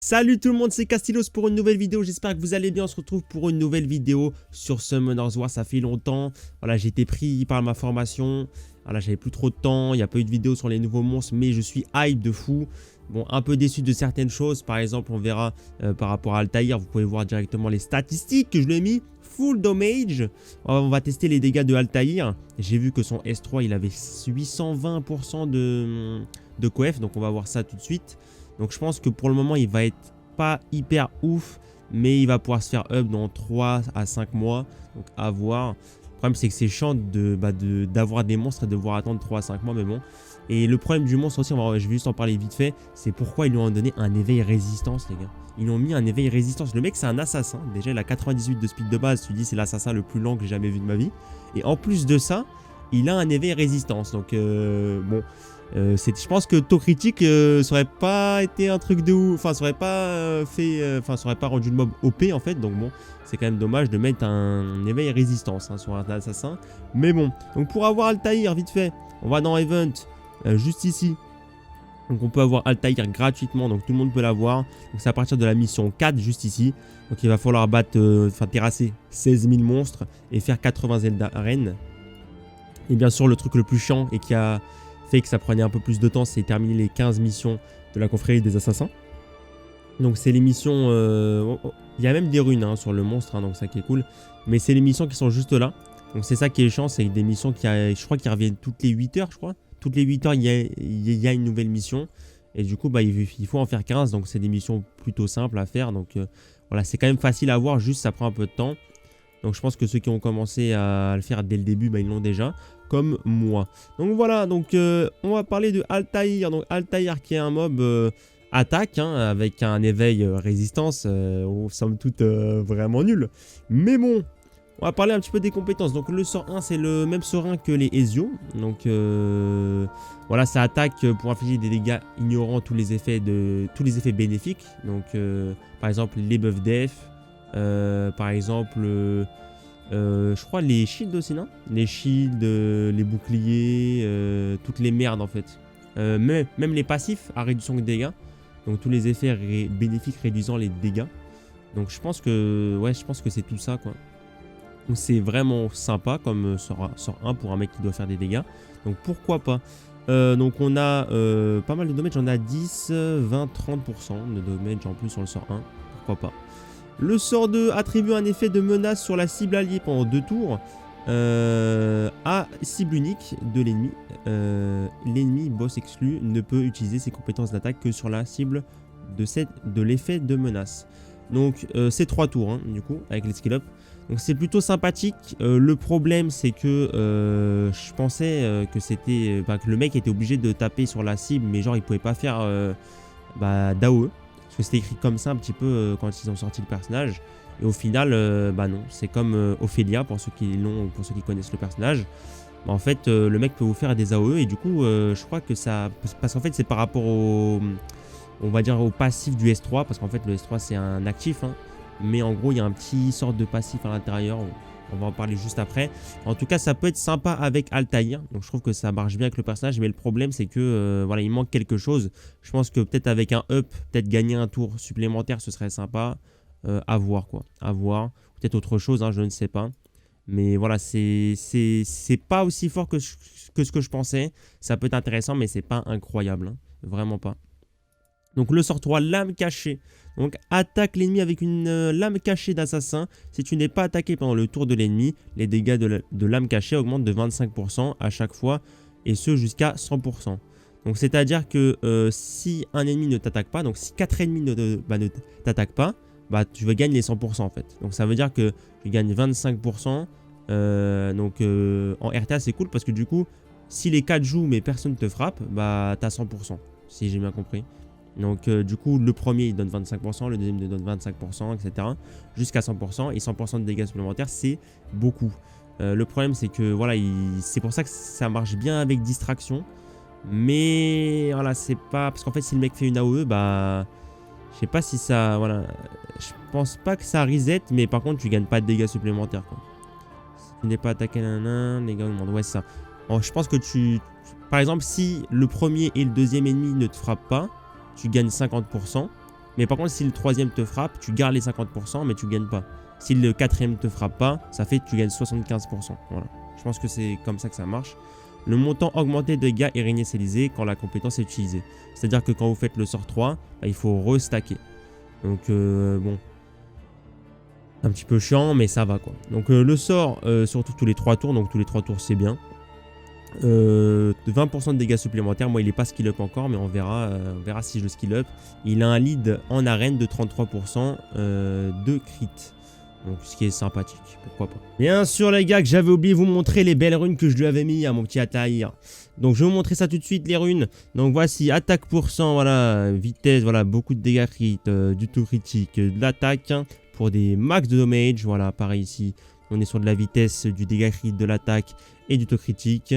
Salut tout le monde, c'est Castillos pour une nouvelle vidéo, j'espère que vous allez bien. On se retrouve pour une nouvelle vidéo sur Summoners War. Ça fait longtemps, voilà, j'ai été pris par ma formation, voilà, j'avais plus trop de temps, il n'y a pas eu de vidéo sur les nouveaux monstres, mais je suis hype de fou. Bon, un peu déçu de certaines choses, par exemple on verra par rapport à Altaïr, vous pouvez voir directement les statistiques que je lui ai mis. Full damage, on va tester les dégâts de Altaïr. J'ai vu que son S3 il avait 820% de coef, donc on va voir ça tout de suite. Donc je pense que pour le moment il va être pas hyper ouf, mais il va pouvoir se faire up dans 3 à 5 mois, donc à voir. Le problème c'est que c'est chiant d'avoir des monstres et de devoir attendre 3 à 5 mois, mais bon. Et le problème du monstre aussi, je vais juste en parler vite fait, c'est pourquoi ils lui ont donné un éveil résistance, les gars. Ils lui ont mis un éveil résistance. Le mec c'est un assassin, déjà il a 98 de speed de base, tu dis c'est l'assassin le plus lent que j'ai jamais vu de ma vie. Et en plus de ça, il a un éveil résistance, donc bon... je pense que taux critique ça aurait pas été un truc de ouf, enfin ça aurait pas ça aurait pas rendu le mob OP en fait, donc bon c'est quand même dommage de mettre un éveil résistance sur un assassin, mais bon. Donc pour avoir Altaïr vite fait, on va dans Event, juste ici, donc on peut avoir Altaïr gratuitement, donc tout le monde peut l'avoir, donc c'est à partir de la mission 4 juste ici, donc il va falloir battre, terrasser 16 000 monstres et faire 80 ailes d'arène, et bien sûr le truc le plus chiant et qui a fait que ça prenait un peu plus de temps, c'est terminer les 15 missions de la confrérie des assassins. Donc c'est les missions, il y a même des runes sur le monstre, donc ça qui est cool, mais c'est les missions qui sont juste là. Donc c'est ça qui est chiant, c'est des missions qui, je crois, qui reviennent toutes les 8 heures, je crois. Toutes les 8 heures, il y a une nouvelle mission, et du coup bah, il faut en faire 15, donc c'est des missions plutôt simples à faire, donc voilà, c'est quand même facile à voir, juste ça prend un peu de temps. Donc je pense que ceux qui ont commencé à le faire dès le début, bah, ils l'ont déjà, comme moi. Donc voilà, donc on va parler de Altaïr. Donc Altaïr qui est un mob attaque, avec un éveil résistance, somme toute vraiment nul. Mais bon, on va parler un petit peu des compétences. Donc le sort 1, c'est le même sort 1 que les Ezio. Donc voilà, ça attaque pour infliger des dégâts ignorant tous les effets bénéfiques. Donc par exemple les buffs def. Par exemple, je crois les shields aussi, non? Les shields, les boucliers, toutes les merdes en fait. Même les passifs à réduction de dégâts. Donc tous les effets bénéfiques réduisant les dégâts. Donc je pense que c'est tout ça quoi. Donc c'est vraiment sympa comme sort 1 pour un mec qui doit faire des dégâts. Donc pourquoi pas. Donc on a pas mal de damage, on a 10, 20, 30% de damage en plus sur le sort 1. Pourquoi pas. Le sort 2 attribue un effet de menace sur la cible alliée pendant 2 tours à cible unique de l'ennemi. L'ennemi boss exclu ne peut utiliser ses compétences d'attaque que sur la cible de l'effet de menace. Donc c'est 3 tours du coup avec les skill up. Donc c'est plutôt sympathique. Le problème c'est que je pensais que c'était que le mec était obligé de taper sur la cible, mais genre il pouvait pas faire d'AOE. Parce que c'était écrit comme ça un petit peu quand ils ont sorti le personnage. Et au final, bah non, c'est comme Ophélia pour ceux qui l'ont ou pour ceux qui connaissent le personnage. Bah en fait, le mec peut vous faire des AOE et du coup, je crois que ça... Parce qu'en fait, c'est par rapport au... On va dire au passif du S3. Parce qu'en fait, le S3, c'est un actif. Mais en gros, il y a un petit sort de passif à l'intérieur. On va en parler juste après. En tout cas, ça peut être sympa avec Altaïr. Donc, je trouve que ça marche bien avec le personnage. Mais le problème, c'est que voilà, il manque quelque chose. Je pense que peut-être avec un up, peut-être gagner un tour supplémentaire, ce serait sympa. À voir, quoi. À voir. Peut-être autre chose, je ne sais pas. Mais voilà, c'est pas aussi fort que ce que je pensais. Ça peut être intéressant, mais c'est pas incroyable. Vraiment pas. Donc le sort 3, lame cachée. Donc attaque l'ennemi avec une lame cachée d'assassin. Si tu n'es pas attaqué pendant le tour de l'ennemi, les dégâts de lame cachée augmentent de 25% à chaque fois. Et ce jusqu'à 100%. Donc c'est à dire que si un ennemi ne t'attaque pas, donc si 4 ennemis ne t'attaquent pas, bah tu vas gagner les 100% en fait. Donc ça veut dire que tu gagnes 25%. En RTA c'est cool parce que du coup, si les 4 jouent mais personne ne te frappe, bah t'as 100%. Si j'ai bien compris. Donc du coup le premier il donne 25%, le deuxième il donne 25%, etc. Jusqu'à 100% et 100% de dégâts supplémentaires c'est beaucoup. Le problème c'est que voilà, c'est pour ça que ça marche bien avec distraction. Mais voilà, c'est pas... Parce qu'en fait si le mec fait une AOE, bah... Je sais pas si ça... Voilà. Je pense pas que ça reset, mais par contre tu gagnes pas de dégâts supplémentaires quoi. Si tu n'es pas attaqué, les gars demandent. Ouais c'est ça. Alors, je pense que par exemple si le premier et le deuxième ennemi ne te frappent pas, tu gagnes 50%. Mais par contre, si le troisième te frappe, tu gardes les 50%, mais tu gagnes pas. Si le quatrième te frappe pas, ça fait que tu gagnes 75%. Voilà. Je pense que c'est comme ça que ça marche. Le montant augmenté de dégâts est réinitialisé quand la compétence est utilisée. C'est-à-dire que quand vous faites le sort 3, bah, il faut restacker. Donc bon, un petit peu chiant, mais ça va quoi. Donc le sort, surtout tous les 3 tours, donc tous les 3 tours c'est bien. 20% de dégâts supplémentaires, moi il est pas skill up encore, mais on verra si je le skill up. Il a un lead en arène de 33% de crit. Donc ce qui est sympathique, pourquoi pas. Bien sûr les gars, que j'avais oublié de vous montrer les belles runes que je lui avais mis à mon petit Ataïr. Donc je vais vous montrer ça tout de suite les runes. Donc voici attaque %, voilà, vitesse, voilà, beaucoup de dégâts crit, du tout critique, de l'attaque pour des max de damage, voilà, pareil ici. On est sur de la vitesse, du dégât crit, de l'attaque et du taux critique.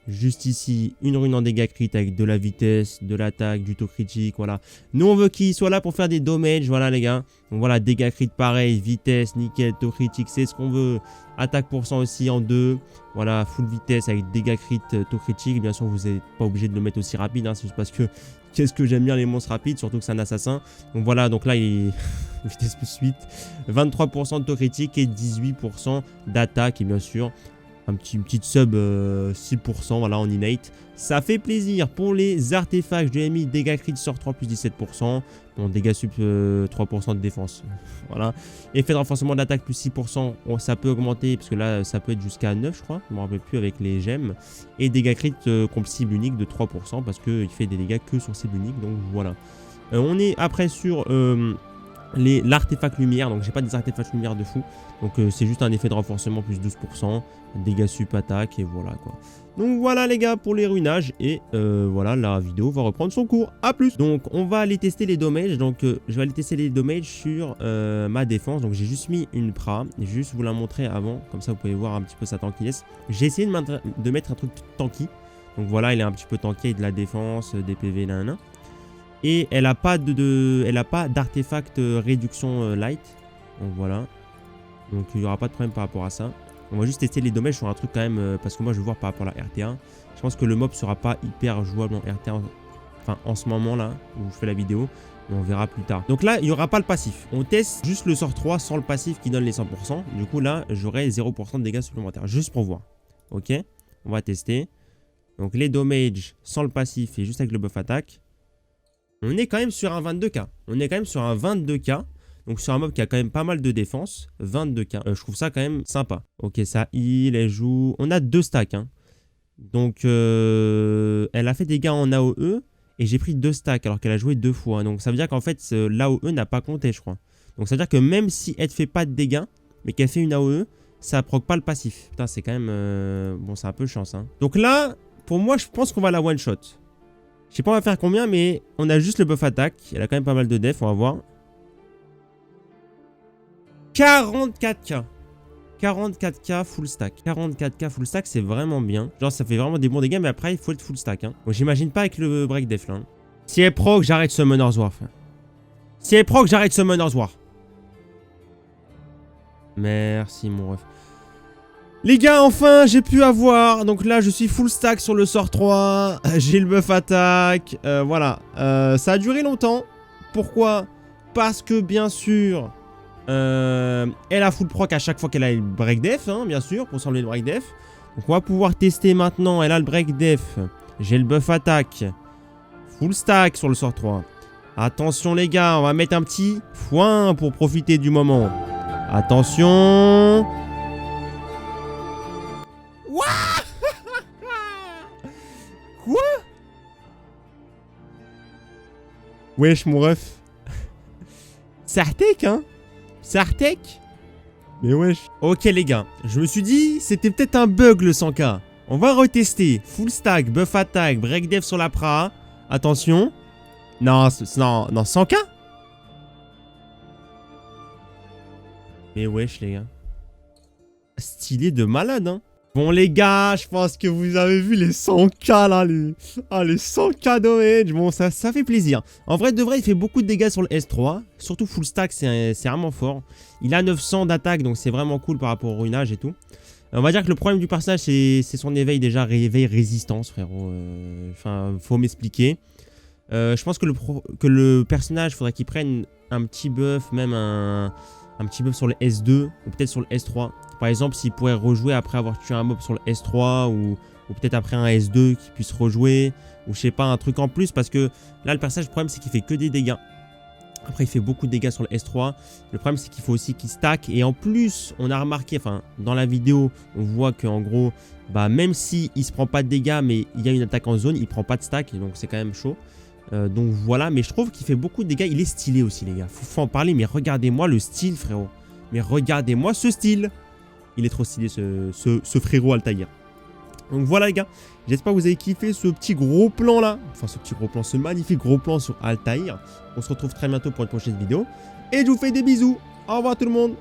Juste ici, une rune en dégâts crit avec de la vitesse, de l'attaque, du taux critique, voilà. Nous, on veut qu'il soit là pour faire des damages, voilà les gars. Donc voilà, dégâts crit pareil, vitesse, nickel, taux critique, c'est ce qu'on veut. Attaque % aussi en 2. Voilà, full vitesse avec dégâts crit, taux critique. Bien sûr, vous n'êtes pas obligé de le mettre aussi rapide, hein, c'est juste parce que qu'est-ce que j'aime bien les monstres rapides, surtout que c'est un assassin. Donc voilà, donc là, il est vitesse plus 8. 23% de taux critique et 18% d'attaque, et bien sûr, une petite sub 6%, voilà, en innate. Ça fait plaisir. Pour les artefacts, je lui ai mis dégâts crit sort 3 plus 17%. Bon, dégâts sub 3% de défense. Voilà. Effet de renforcement d'attaque plus 6%. Oh, ça peut augmenter, parce que là, ça peut être jusqu'à 9, je crois. Je ne me rappelle plus avec les gemmes. Et dégâts crit contre cible unique de 3%, parce qu'il fait des dégâts que sur cible unique. Donc voilà. On est après sur l'artefact lumière, donc j'ai pas des artefacts lumière de fou, donc c'est juste un effet de renforcement plus 12%, dégâts sup attaque et voilà quoi. Donc voilà les gars pour les ruinages et voilà, la vidéo va reprendre son cours, à plus. Donc on va aller tester les damages, donc je vais aller tester les damages sur ma défense. Donc j'ai juste mis une pra, je vais juste vous la montrer avant, comme ça vous pouvez voir un petit peu sa tankiness. J'ai essayé de mettre un truc tanky, donc voilà, il est un petit peu tanky avec de la défense, des PV nan. Et elle n'a pas d'artefact réduction light. Donc voilà. Donc il n'y aura pas de problème par rapport à ça. On va juste tester les dommages sur un truc quand même. Parce que moi je veux voir par rapport à la RT1. Je pense que le mob sera pas hyper jouable en RT1. Enfin en ce moment là où je fais la vidéo. Mais on verra plus tard. Donc là il n'y aura pas le passif. On teste juste le sort 3 sans le passif qui donne les 100%. Du coup là j'aurai 0% de dégâts supplémentaires. Juste pour voir. Ok. On va tester. Donc les dommages sans le passif et juste avec le buff attaque. On est quand même sur un 22k. On est quand même sur un 22k. Donc sur un mob qui a quand même pas mal de défense. 22k. Je trouve ça quand même sympa. Ok, ça heal, elle joue. On a 2 stacks. Hein. Donc elle a fait des dégâts en AOE. Et j'ai pris 2 stacks alors qu'elle a joué 2 fois. Donc ça veut dire qu'en fait l'AOE n'a pas compté je crois. Donc ça veut dire que même si elle ne fait pas de dégâts. Mais qu'elle fait une AOE. Ça proc pas le passif. Putain c'est quand même... Bon c'est un peu chance. Hein. Donc là pour moi je pense qu'on va la one shot. Je sais pas on va faire combien, mais on a juste le buff attaque. Elle a quand même pas mal de def, on va voir. 44k. 44k full stack. 44k full stack, c'est vraiment bien. Genre, ça fait vraiment des bons dégâts, mais après, il faut être full stack. Hein. Bon, j'imagine pas avec le break def là. Hein. Si elle proc, j'arrête Summoner's War. Si elle proc, j'arrête Summoner's War. Merci, mon ref. Les gars, enfin, j'ai pu avoir. Donc là, je suis full stack sur le sort 3. J'ai le buff attaque. Voilà. Ça a duré longtemps. Pourquoi? Parce que, bien sûr, elle a full proc à chaque fois qu'elle a le break def, hein, bien sûr, pour s'enlever le break def. Donc, on va pouvoir tester maintenant. Elle a le break def. J'ai le buff attaque. Full stack sur le sort 3. Attention, les gars, on va mettre un petit foin pour profiter du moment. Attention. Quoi? Wesh mon ref. C'est Artek hein? C'est Artek? Mais wesh. Ok les gars, je me suis dit c'était peut-être un bug le 100k. On va retester. Full stack, buff attack, break def sur la pra. Attention. Non, non 100k? Mais wesh les gars. Stylé de malade hein. Bon les gars, je pense que vous avez vu les 100k là, les 100k damage, bon ça fait plaisir. En vrai de vrai il fait beaucoup de dégâts sur le S3, surtout full stack c'est vraiment fort. Il a 900 d'attaque donc c'est vraiment cool par rapport au ruinage et tout. On va dire que le problème du personnage c'est son éveil déjà, éveil résistance frérot, enfin faut m'expliquer. Je pense que le personnage, faudrait qu'il prenne un petit buff, même un petit buff sur le S2 ou peut-être sur le S3. Par exemple, s'il pourrait rejouer après avoir tué un mob sur le S3 ou peut-être après un S2 qu'il puisse rejouer ou je sais pas, un truc en plus parce que là le personnage, le problème c'est qu'il fait que des dégâts. Après il fait beaucoup de dégâts sur le S3. Le problème c'est qu'il faut aussi qu'il stack et en plus on a remarqué, enfin dans la vidéo on voit qu'en gros bah même si il se prend pas de dégâts mais il y a une attaque en zone, il prend pas de stack donc c'est quand même chaud. Donc voilà, mais je trouve qu'il fait beaucoup de dégâts. Il est stylé aussi les gars, faut en parler, mais regardez-moi le style frérot. Mais regardez-moi ce style. Il est trop stylé ce frérot Altaïr. Donc voilà les gars, j'espère que vous avez kiffé ce petit gros plan là. Enfin ce petit gros plan, ce magnifique gros plan sur Altaïr. On se retrouve très bientôt pour une prochaine vidéo. Et je vous fais des bisous. Au revoir tout le monde.